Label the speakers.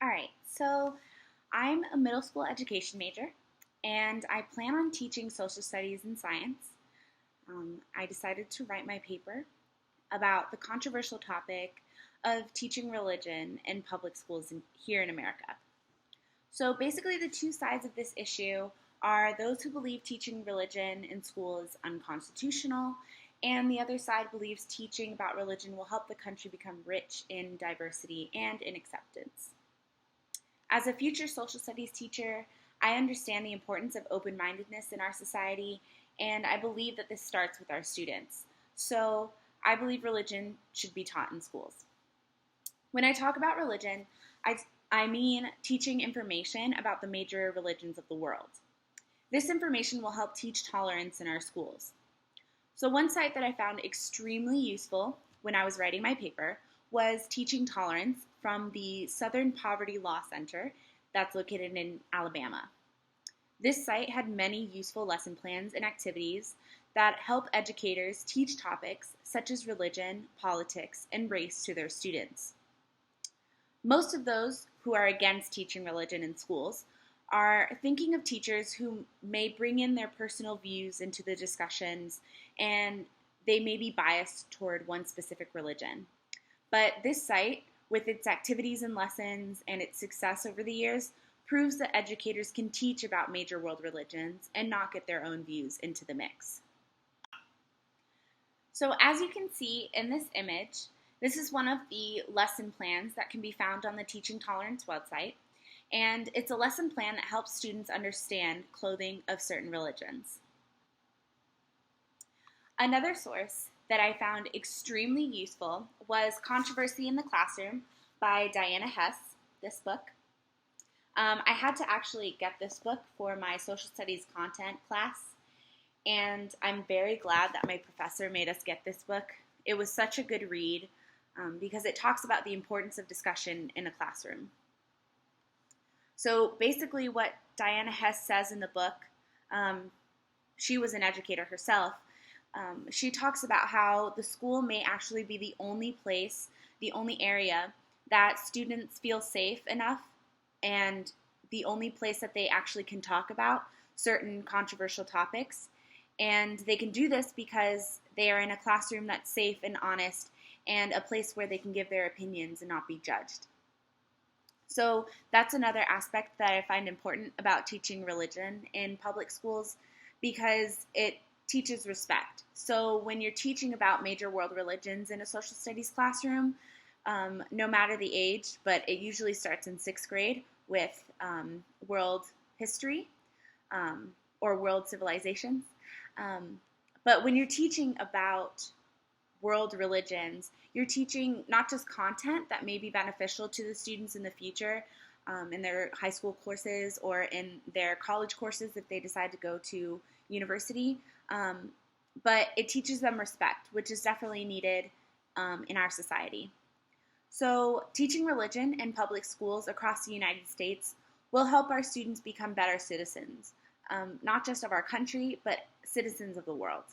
Speaker 1: All right, so I'm a middle school education major and I plan on teaching social studies and science. I decided to write my paper about the controversial topic of teaching religion in public schools here in America. So basically, the two sides of this issue are those who believe teaching religion in school is unconstitutional, and the other side believes teaching about religion will help the country become rich in diversity and in acceptance. As a future social studies teacher, I understand the importance of open mindedness in our society, and I believe that this starts with our students. So I believe religion should be taught in schools. When I talk about religion, I mean teaching information about the major religions of the world. This information will help teach tolerance in our schools. So, one site that I found extremely useful when I was writing my paper was Teaching Tolerance from the Southern Poverty Law Center that's located in Alabama. This site had many useful lesson plans and activities that help educators teach topics such as religion, politics, and race to their students. Most of those who are against teaching religion in schools are thinking of teachers who may bring in their personal views into the discussions and they may be biased toward one specific religion. But this site, with its activities and lessons and its success over the years, proves that educators can teach about major world religions and not get their own views into the mix. So as you can see in this image, this is one of the lesson plans that can be found on the Teaching Tolerance website, and it's a lesson plan that helps students understand clothing of certain religions. Another source that I found extremely useful was Controversy in the Classroom by Diana Hess, this book. I had to actually get this book for my social studies content class, and I'm very glad that my professor made us get this book. It was such a good read because it talks about the importance of discussion in a classroom. So basically what Diana Hess says in the book, she was an educator herself, she talks about how the school may actually be the only place, the only area that students feel safe enough and the only place that they actually can talk about certain controversial topics. And they can do this because they are in a classroom that's safe and honest and a place where they can give their opinions and not be judged. So that's another aspect that I find important about teaching religion in public schools because it teaches respect. So when you're teaching about major world religions in a social studies classroom, no matter the age, but it usually starts in 6th grade with world history or world civilizations. But when you're teaching about world religions, you're teaching not just content that may be beneficial to the students in the future in their high school courses or in their college courses if they decide to go to university, but it teaches them respect, which is definitely needed in our society. So teaching religion in public schools across the United States will help our students become better citizens, not just of our country, but citizens of the world.